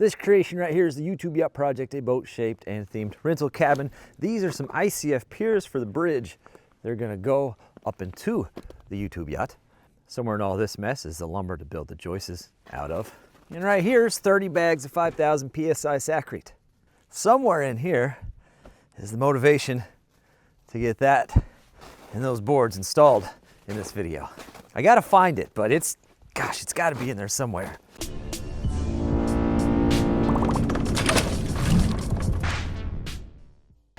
This creation right here is the YouTube Yacht Project, a boat-shaped and themed rental cabin. These are some ICF piers for the bridge. They're gonna go up into the YouTube Yacht. Somewhere in all this mess is the lumber to build the joists out of. And right here is 30 bags of 5,000 PSI Saccharete. Somewhere in here is the motivation to get that and those boards installed in this video. I gotta find it, but it's gotta be in there somewhere.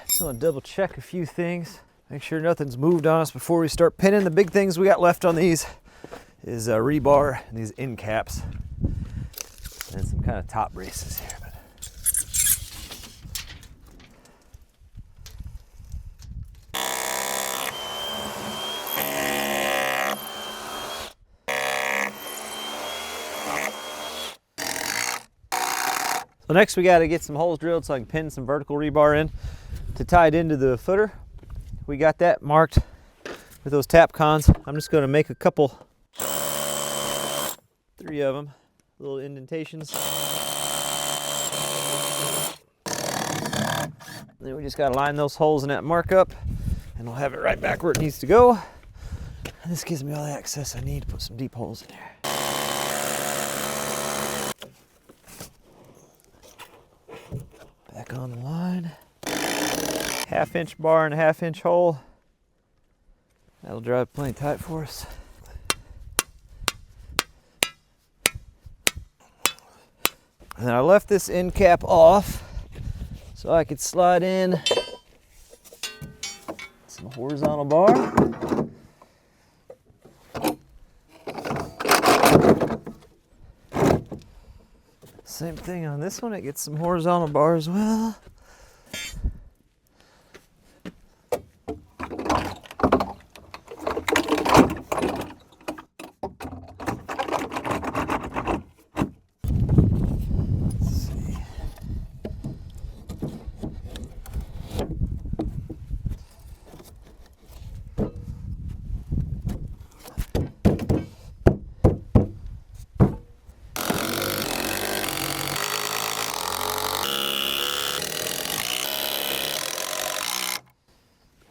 Just want to double check a few things. Make sure nothing's moved on us before we start pinning. The big things we got left on these is rebar and these end caps and some kind of top braces here. So next we got to get some holes drilled so I can pin some vertical rebar in to tie it into the footer. We got that marked with those tap cons. I'm just going to make a couple, 3 of them, little indentations. And then we just got to line those holes in that markup and we'll have it right back where it needs to go. And this gives me all the access I need to put some deep holes in there. Back on the line. 1/2 inch bar and a 1/2 inch hole. That'll drive plenty tight for us. And then I left this end cap off so I could slide in some horizontal bar. Same thing on this one, it gets some horizontal bar as well.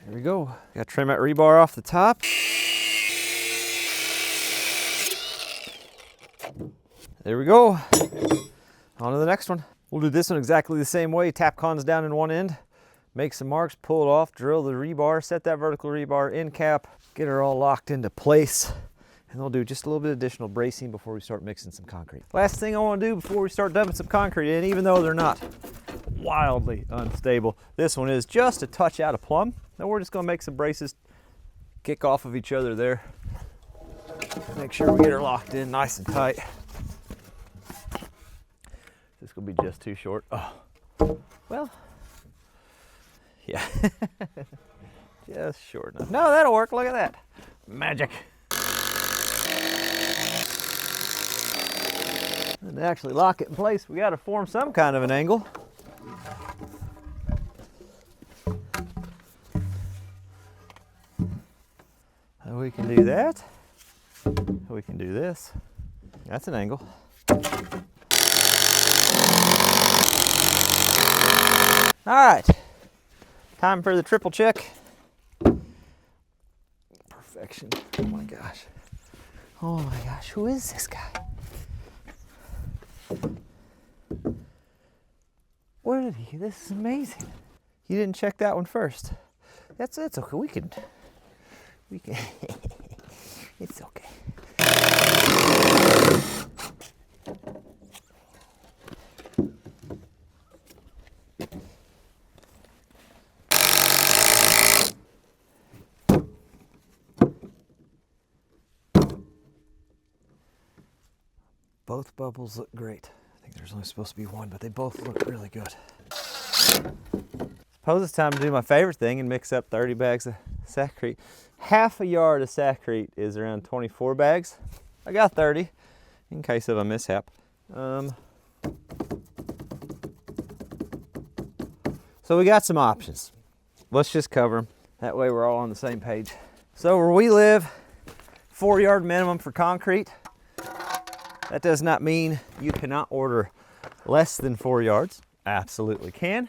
There we go. Got to trim that rebar off the top. There we go. On to the next one. We'll do this one exactly the same way. Tap cons down in one end, make some marks, pull it off, drill the rebar, set that vertical rebar end cap, get her all locked into place. And we'll do just a little bit of additional bracing before we start mixing some concrete. Last thing I want to do before we start dumping some concrete in, even though they're not wildly unstable, this one is just a touch out of plumb. Now we're just going to make some braces, kick off of each other there. Make sure we get her locked in nice and tight. This will be just too short. Oh, well, yeah, just short enough. No, that'll work. Look at that, magic. And to actually lock it in place, we got to form some kind of an angle. And we can do that. We can do this. That's an angle. All right, time for the triple check. Perfection. Oh my gosh. Oh my gosh, who is this guy? Where did he? This is amazing. You didn't check that one first. That's okay. We can. It's okay. Both bubbles look great. I think there's only supposed to be one, but they both look really good. Suppose it's time to do my favorite thing and mix up 30 bags of Saccharete. Half a yard of Saccharete is around 24 bags. I got 30 in case of a mishap. So we got some options. Let's just cover them. That way we're all on the same page. So where we live, 4-yard minimum for concrete. That does not mean you cannot order Less than 4 yards, absolutely can.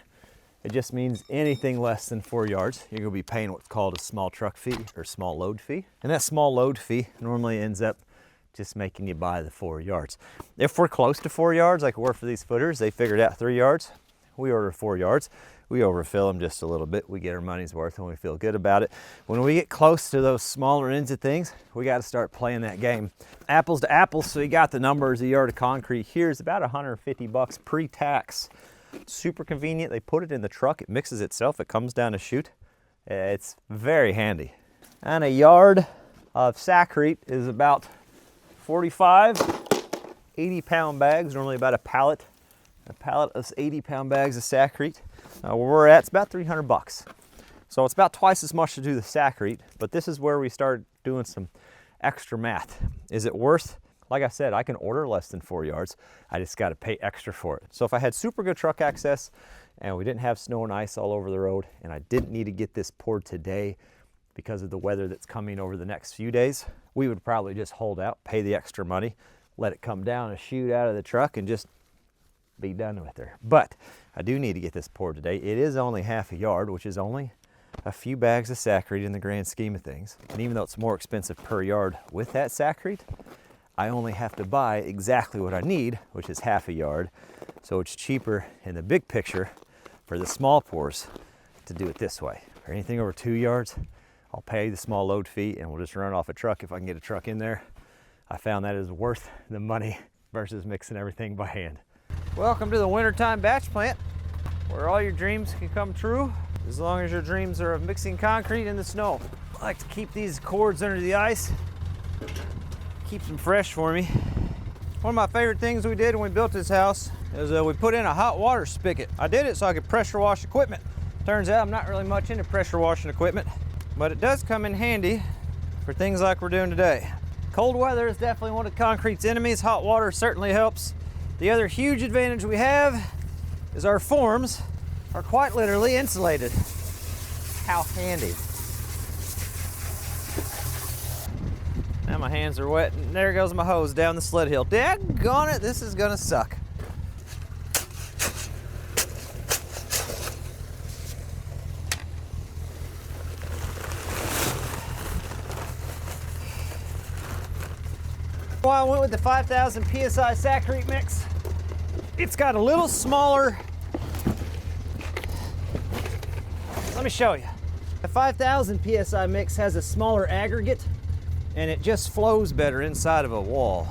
It just means anything less than 4 yards, you're gonna be paying what's called a small truck fee or small load fee. And that small load fee normally ends up just making you buy the 4 yards. If we're close to 4 yards, like we were for these footers, they figured out 3 yards. We order 4 yards. We overfill them just a little bit. We get our money's worth and we feel good about it. When we get close to those smaller ends of things, we got to start playing that game. Apples to apples, so you got the numbers. A yard of concrete here is about 150 bucks pre-tax. Super convenient. They put it in the truck. It mixes itself. It comes down a chute. It's very handy. And a yard of Saccrete is about 45, 80-pound bags, normally about a pallet. A pallet of 80-pound bags of Saccrete. Where we're at, it's about 300 bucks. So it's about twice as much to do the Saccrete, but this is where we start doing some extra math. Is it worth, like I said, I can order less than 4 yards. I just got to pay extra for it. So if I had super good truck access and we didn't have snow and ice all over the road and I didn't need to get this poured today because of the weather that's coming over the next few days, we would probably just hold out, pay the extra money, let it come down a chute out of the truck and just be done with her. But I do need to get this poured today. It is only half a yard, which is only a few bags of Saccrete in the grand scheme of things. And even though it's more expensive per yard with that Saccrete, I only have to buy exactly what I need, which is half a yard. So it's cheaper in the big picture for the small pours to do it this way. For anything over 2 yards, I'll pay the small load fee and we'll just run off a truck if I can get a truck in there. I found that is worth the money versus mixing everything by hand. Welcome to the wintertime batch plant, where all your dreams can come true, as long as your dreams are of mixing concrete in the snow. I like to keep these cords under the ice, keeps them fresh for me. One of my favorite things we did when we built this house is we put in a hot water spigot. I did it so I could pressure wash equipment. Turns out I'm not really much into pressure washing equipment, but it does come in handy for things like we're doing today. Cold weather is definitely one of concrete's enemies. Hot water certainly helps. The other huge advantage we have is our forms are quite literally insulated. How handy. Now my hands are wet and there goes my hose down the sled hill. Daggone it, this is gonna suck. Well, I went with the 5,000 PSI Saccrete mix. It's got a little smaller, let me show you. The 5,000 PSI mix has a smaller aggregate and it just flows better inside of a wall.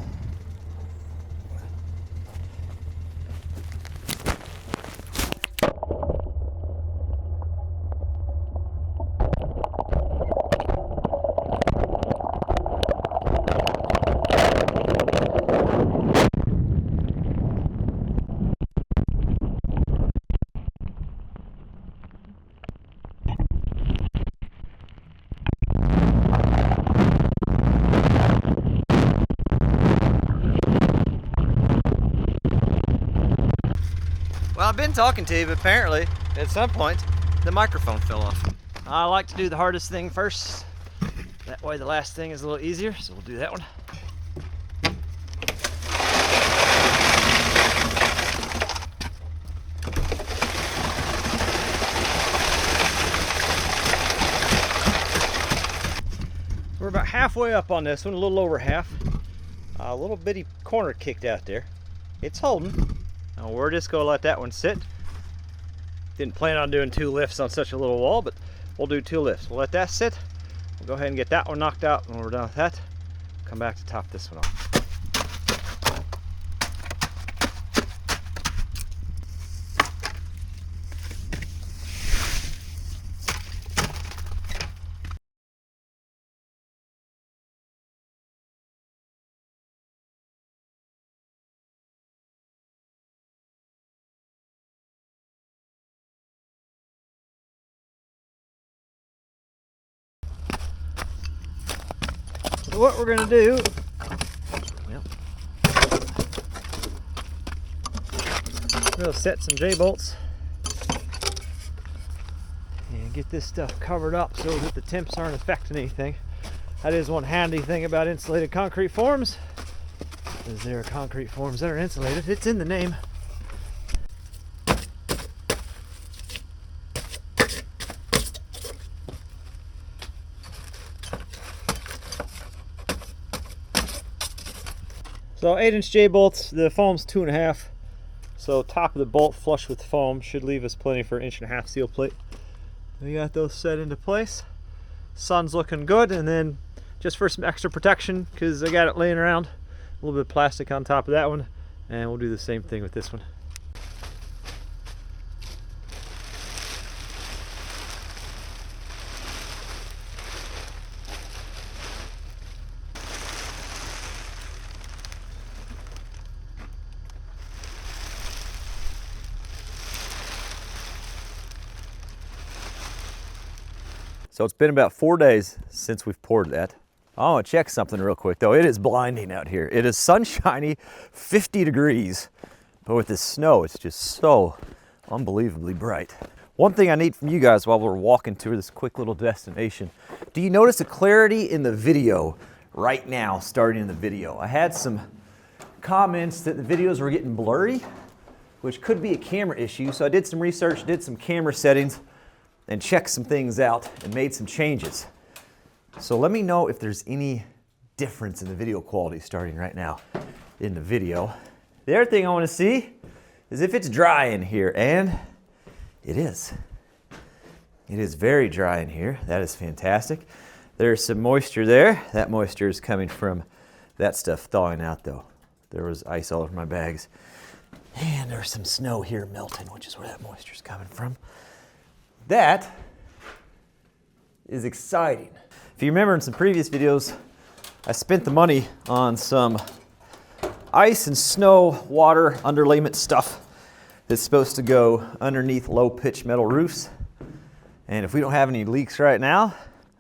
Well, I've been talking to you, but apparently, at some point, the microphone fell off. I like to do the hardest thing first. That way the last thing is a little easier, so we'll do that one. We're about halfway up on this one, a little over half. A little bitty corner kicked out there. It's holding. Now we're just going to let that one sit. Didn't plan on doing 2 lifts on such a little wall, but we'll do 2 lifts. We'll let that sit. We'll go ahead and get that one knocked out. When we're done with that, come back to top this one off. So what we're going to do, we'll set some J-bolts and get this stuff covered up so that the temps aren't affecting anything. That is one handy thing about insulated concrete forms, is there are concrete forms that are insulated. It's in the name. So 8-inch J bolts, the foam's 2.5. So top of the bolt flush with foam should leave us plenty for 1.5-inch seal plate. We got those set into place. Sun's looking good, and then just for some extra protection, because I got it laying around, a little bit of plastic on top of that one, and we'll do the same thing with this one. So it's been about 4 days since we've poured that. I want to check something real quick though. It is blinding out here. It is sunshiny, 50 degrees, but with this snow, it's just so unbelievably bright. One thing I need from you guys while we're walking to this quick little destination, do you notice the clarity in the video right now, starting in the video? I had some comments that the videos were getting blurry, which could be a camera issue. So I did some research, did some camera settings, and checked some things out and made some changes. So let me know if there's any difference in the video quality starting right now in the video. The other thing I want to see is if it's dry in here, and it is. It is very dry in here. That is fantastic. There's some moisture there. That moisture is coming from that stuff thawing out though. There was ice all over my bags. And there's some snow here melting, which is where that moisture is coming from. That is exciting. If you remember in some previous videos, I spent the money on some ice and snow water underlayment stuff that's supposed to go underneath low pitch metal roofs. And if we don't have any leaks right now,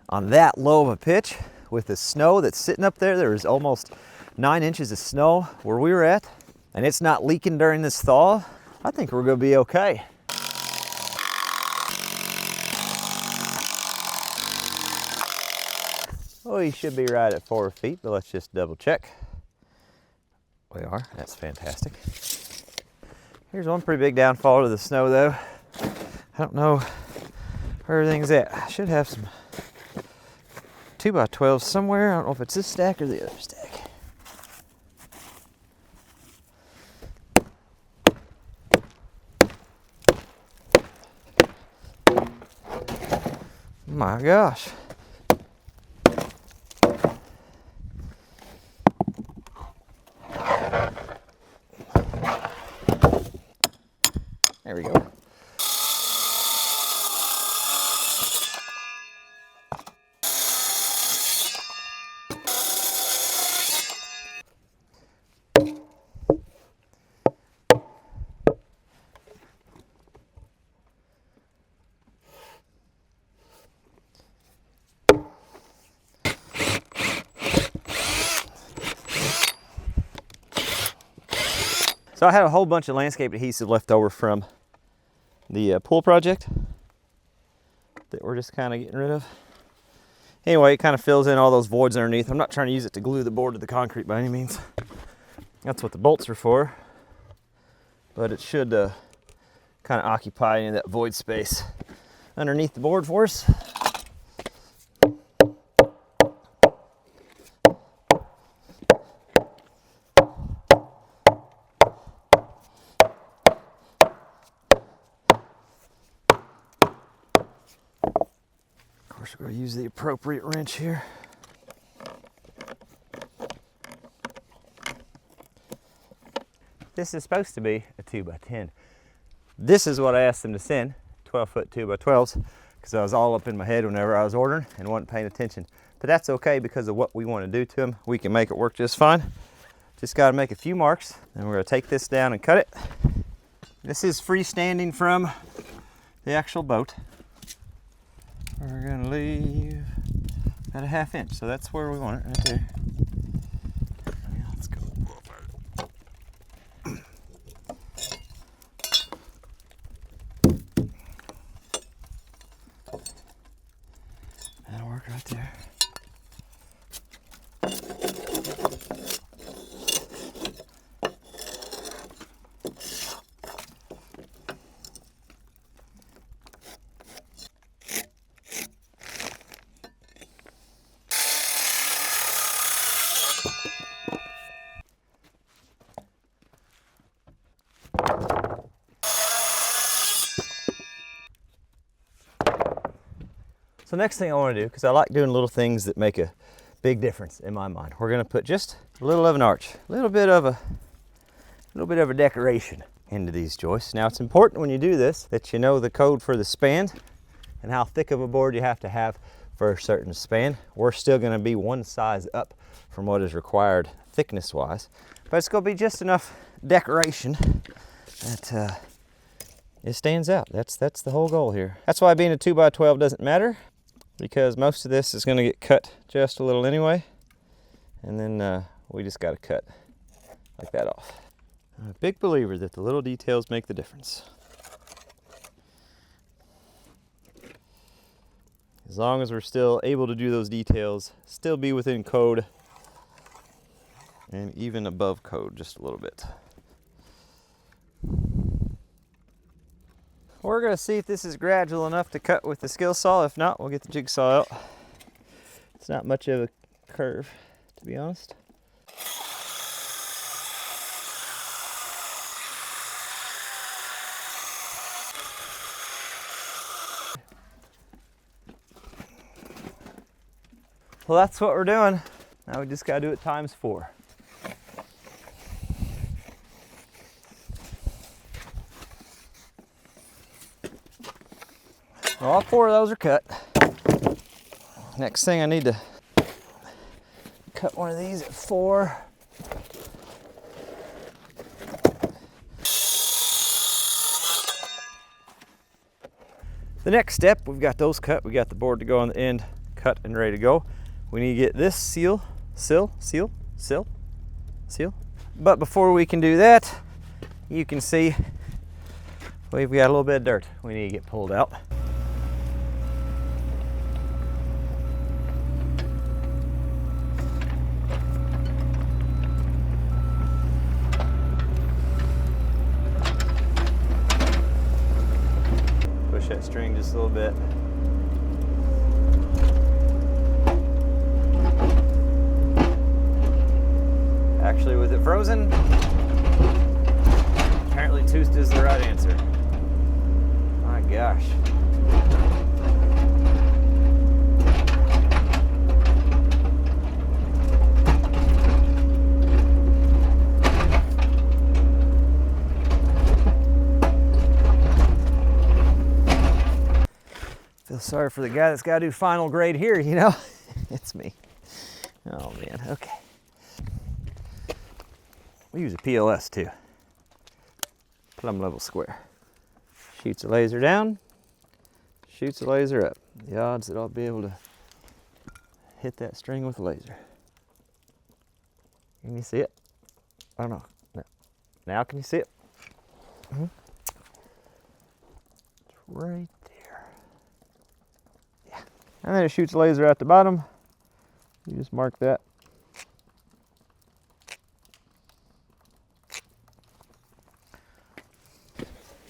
on that low of a pitch with the snow that's sitting up there, there is almost 9 inches of snow where we were at, and it's not leaking during this thaw, I think we're gonna be okay. We should be right at 4 feet, but let's just double check. We are, that's fantastic. Here's one pretty big downfall to the snow though. I don't know where everything's at. I should have some 2x12s somewhere. I don't know if it's this stack or the other stack. My gosh. There we go. So I had a whole bunch of landscape adhesive left over from the pool project that we're just kind of getting rid of. Anyway, it kind of fills in all those voids underneath. I'm not trying to use it to glue the board to the concrete by any means. That's what the bolts are for. But it should kind of occupy any of that void space underneath the board for us. We're going to use the appropriate wrench here. This is supposed to be a 2x10. This is what I asked them to send, 12-foot 2x12s, because I was all up in my head whenever I was ordering and wasn't paying attention. But that's okay because of what we want to do to them. We can make it work just fine. Just got to make a few marks, and we're going to take this down and cut it. This is freestanding from the actual boat. We're going to leave at a 1/2 inch, so that's where we want it, right there. Let's go. That'll work right there. So next thing I want to do, because I like doing little things that make a big difference in my mind, we're going to put just a little of an arch, a little bit of a decoration into these joists. Now it's important when you do this that you know the code for the span and how thick of a board you have to have for a certain span. We're still going to be one size up from what is required thickness wise, but it's going to be just enough decoration that it stands out. That's the whole goal here. That's why being a 2x12 doesn't matter, because most of this is going to get cut just a little anyway, and then we just got to cut like that off. I'm a big believer that the little details make the difference. As long as we're still able to do those details, still be within code, and even above code just a little bit. We're going to see if this is gradual enough to cut with the skill saw. If not, we'll get the jigsaw out. It's not much of a curve, to be honest. Well, that's what we're doing. Now we just got to do it times 4. All 4 of those are cut. Next thing, I need to cut one of these at 4. The next step, we've got those cut. We got the board to go on the end, cut and ready to go. We need to get this seal. But before we can do that, you can see we've got a little bit of dirt we need to get pulled out. Push that string just a little bit. Actually, with it frozen, apparently toothed is the right answer. My gosh. Feel sorry for the guy that's got to do final grade here, you know? It's me. Oh man, okay. We use a PLS too. Plumb level square. Shoots a laser down, shoots a laser up. The odds that I'll be able to hit that string with a laser. Can you see it? I don't know. No. Now can you see it? Mm-hmm. It's right there. Yeah. And then it shoots a laser at the bottom. You just mark that.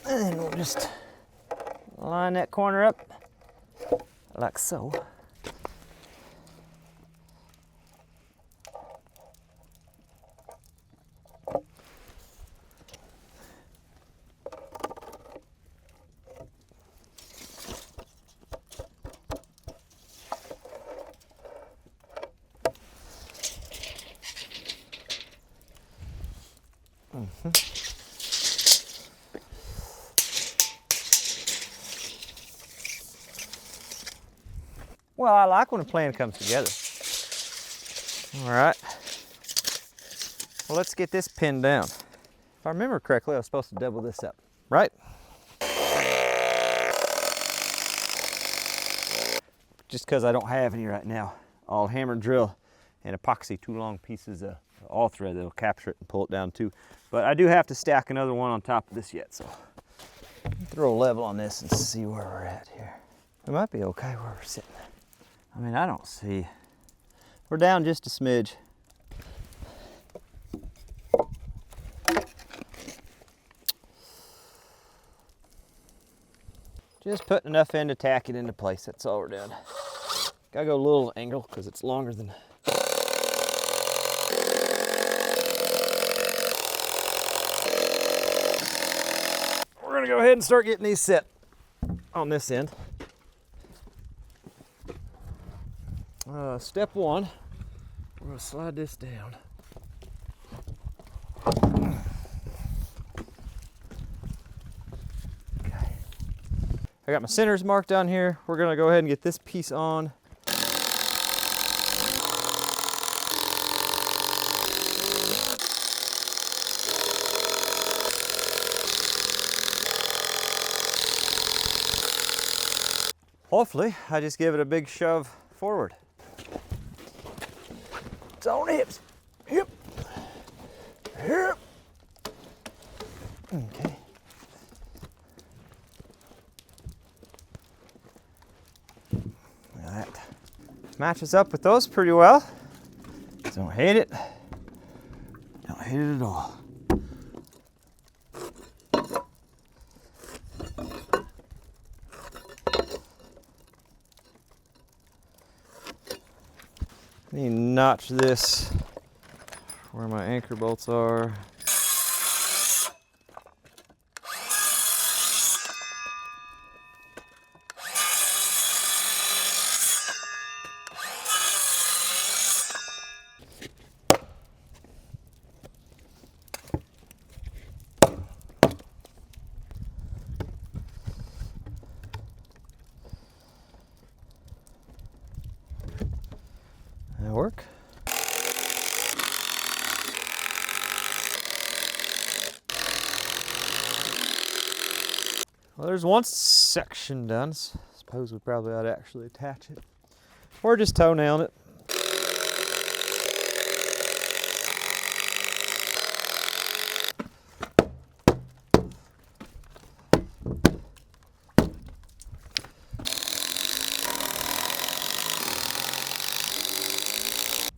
And then we'll just line that corner up like so. Well, I like when a plan comes together. All right. Well, let's get this pinned down. If I remember correctly, I was supposed to double this up, right? Just because I don't have any right now, I'll hammer drill and epoxy 2 long pieces of all thread that'll capture it and pull it down too. But I do have to stack another one on top of this yet, so throw a level on this and see where we're at here. We might be okay where we're sitting. I mean, I don't see. We're down just a smidge. Just putting enough in to tack it into place. That's all we're doing. Gotta go a little angle because it's longer than. We're gonna go ahead and start getting these set on this end. Step one, we're gonna slide this down. Okay. I got my centers marked down here. We're gonna go ahead and get this piece on. Hopefully, I just give it a big shove forward. It's on hips. Hip. Hip. Okay. That matches up with those pretty well. Don't hate it. Don't hate it at all. I need to notch this where my anchor bolts are. That'll work. Well, there's one section done. Suppose we probably ought to actually attach it. Or just toenail it.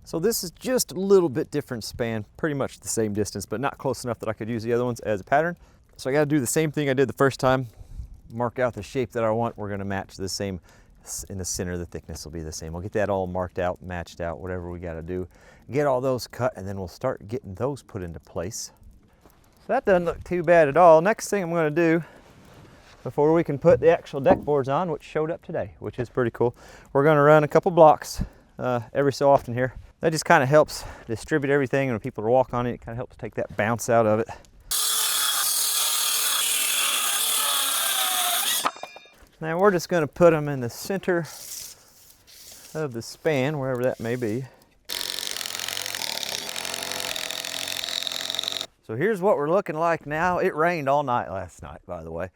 So this is just a little bit different span, pretty much the same distance, but not close enough that I could use the other ones as a pattern. So I gotta do the same thing I did the first time, mark out the shape that I want. We're gonna match the same in the center, the thickness will be the same. We'll get that all marked out, matched out, whatever we gotta do. Get all those cut, and then we'll start getting those put into place. So that doesn't look too bad at all. Next thing I'm gonna do, before we can put the actual deck boards on, which showed up today, which is pretty cool, we're gonna run a couple blocks every so often here. That just kind of helps distribute everything, and when people walk on it, it kind of helps take that bounce out of it. Now we're just going to put them in the center of the span, wherever that may be. So here's what we're looking like now. It rained all night last night, by the way.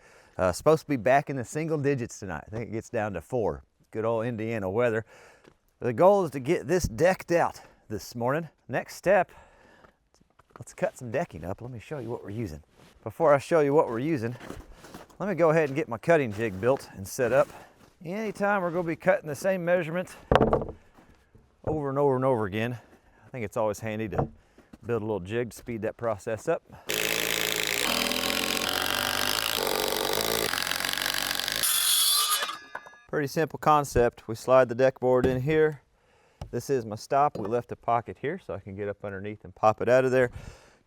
Supposed to be back in the single digits tonight. I think it gets down to 4. Good old Indiana weather. The goal is to get this decked out this morning. Next step, let's cut some decking up. Let me show you what we're using. Before I show you what we're using, let me go ahead and get my cutting jig built and set up. Anytime we're going to be cutting the same measurement over and over and over again, I think it's always handy to build a little jig to speed that process up. Pretty simple concept. We slide the deck board in here. This is my stop. We left a pocket here so I can get up underneath and pop it out of there.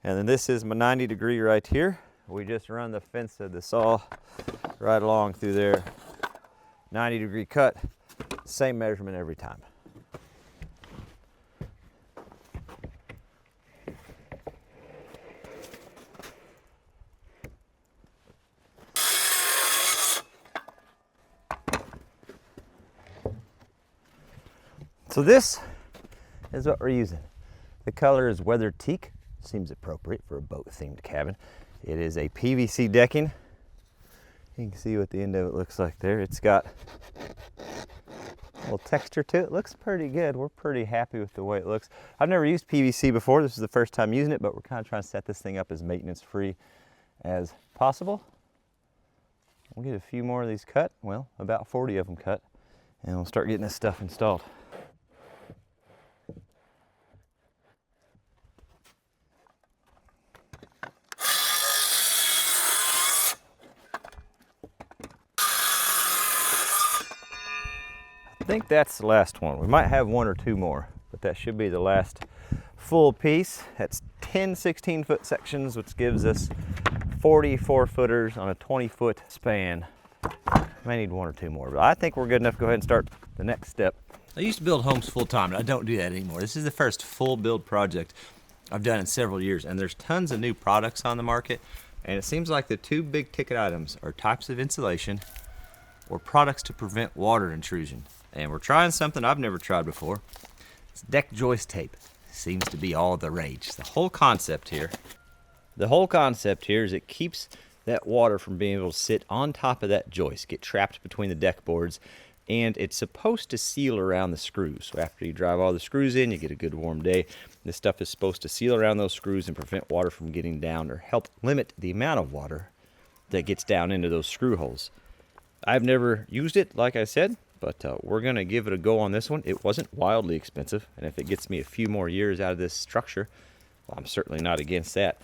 And then this is my 90 degree right here. We just run the fence of the saw right along through there. 90 degree cut, same measurement every time. So this is what we're using. The color is weathered teak. Seems appropriate for a boat-themed cabin. It is a PVC decking. You can see what the end of it looks like there. It's got a little texture to it. Looks pretty good. We're pretty happy with the way it looks. I've never used PVC before. This is the first time using it, but we're kind of trying to set this thing up as maintenance-free as possible. We'll get a few more of these cut. Well, about 40 of them cut, and we'll start getting this stuff installed. I think that's the last one. We might have one or two more, but that should be the last full piece. That's 10 16-foot sections, which gives us 44 footers on a 20-foot span. May need one or two more, but I think we're good enough to go ahead and start the next step. I used to build homes full time, and I don't do that anymore. This is the first full build project I've done in several years, and there's tons of new products on the market, and it seems like the two big ticket items are types of insulation or products to prevent water intrusion. And we're trying something I've never tried before. It's deck joist tape. Seems to be all the rage. The whole concept here is it keeps that water from being able to sit on top of that joist, get trapped between the deck boards, and it's supposed to seal around the screws. So after you drive all the screws in, you get a good warm day. This stuff is supposed to seal around those screws and prevent water from getting down or help limit the amount of water that gets down into those screw holes. I've never used it, like I said, but we're going to give it a go on this one. It wasn't wildly expensive, and if it gets me a few more years out of this structure, well, I'm certainly not against that.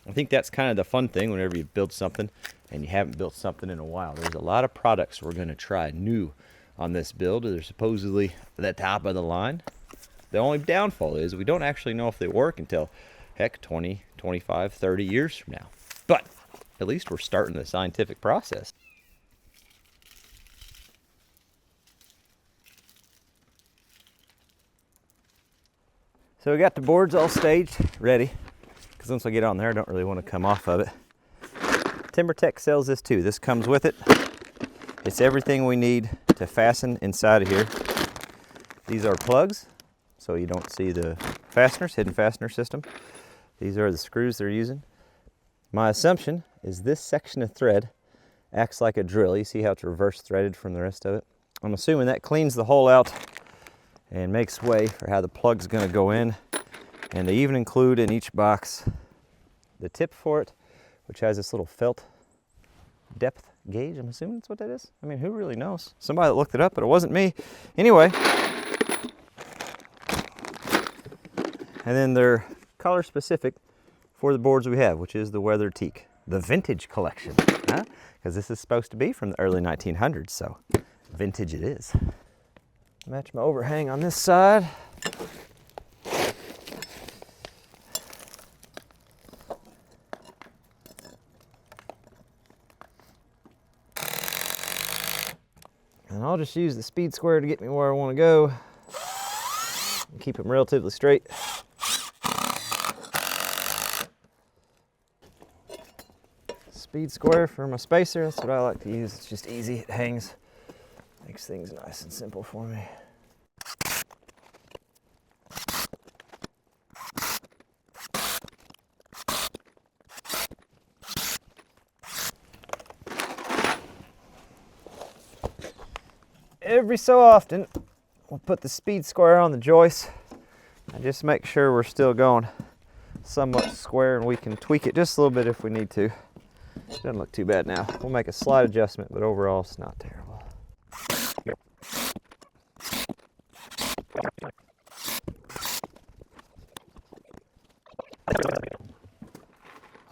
I think that's kind of the fun thing whenever you build something and you haven't built something in a while. There's a lot of products we're going to try new on this build. They're supposedly the top of the line. The only downfall is we don't actually know if they work until, heck, 20, 25, 30 years from now. But at least we're starting the scientific process. So we got the boards all staged, ready, because once I get on there, I don't really want to come off of it. TimberTech sells this too. This comes with it. It's everything we need to fasten inside of here. These are plugs, so you don't see the fasteners, hidden fastener system. These are the screws they're using. My assumption is this section of thread acts like a drill. You see how it's reverse threaded from the rest of it? I'm assuming that cleans the hole out and makes way for how the plug's going to go in. And they even include in each box the tip for it, which has this little felt depth gauge. I'm assuming that's what that is. I mean, who really knows? Somebody looked it up, but it wasn't me. Anyway. And then they're color specific for the boards we have, which is the weathered teak, the vintage collection, huh? Because this is supposed to be from the early 1900s, so vintage it is. Match my overhang on this side. And I'll just use the speed square to get me where I want to go. And keep them relatively straight. Speed square for my spacer, that's what I like to use. It's just easy, it hangs. Makes things nice and simple for me. Every so often, we'll put the speed square on the joist and just make sure we're still going somewhat square, and we can tweak it just a little bit if we need to. Doesn't look too bad now. We'll make a slight adjustment, but overall it's not terrible.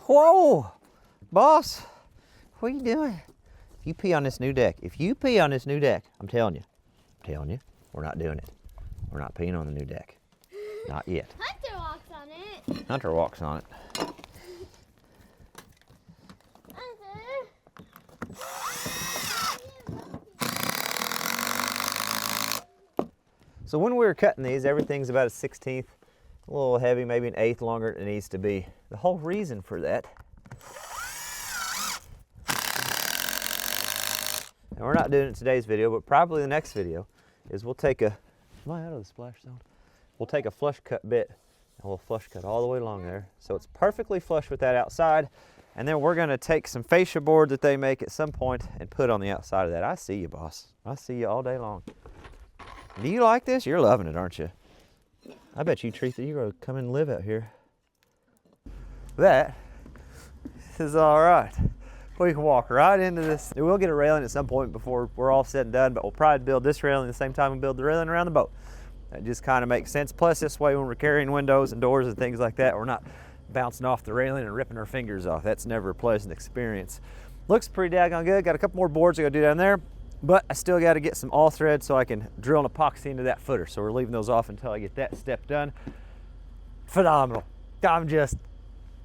Whoa, boss, what are you doing? If you pee on this new deck, I'm telling you, we're not doing it. We're not peeing on the new deck. Not yet. Hunter walks on it. Hunter walks on it. So when we were cutting these, everything's about a 1/16, a little heavy, maybe an 1/8 longer than it needs to be. The whole reason for that, and we're not doing it in today's video, but probably the next video, is we'll take a, am I out of the splash zone? We'll take a flush cut bit and we'll flush cut all the way along there. So it's perfectly flush with that outside. And then we're gonna take some fascia board that they make at some point and put on the outside of that. I see you, boss. I see you all day long. Do you like this? You're loving it, aren't you? I bet you, Teresa, you're gonna come and live out here. That is all right. We can walk right into this. We'll get a railing at some point before we're all said and done, but we'll probably build this railing at the same time we build the railing around the boat. That just kind of makes sense. Plus, this way when we're carrying windows and doors and things like that, we're not bouncing off the railing and ripping our fingers off. That's never a pleasant experience. Looks pretty daggone good. Got a couple more boards I gotta do down there, but I still gotta get some all thread so I can drill an epoxy into that footer. So we're leaving those off until I get that step done. Phenomenal. I'm just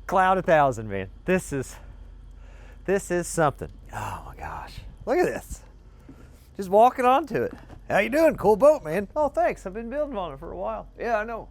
cloud 1,000, man. This is something. Oh my gosh. Look at this. Just walking onto it. How you doing? Cool boat, man. Oh, thanks. I've been building on it for a while. Yeah, I know.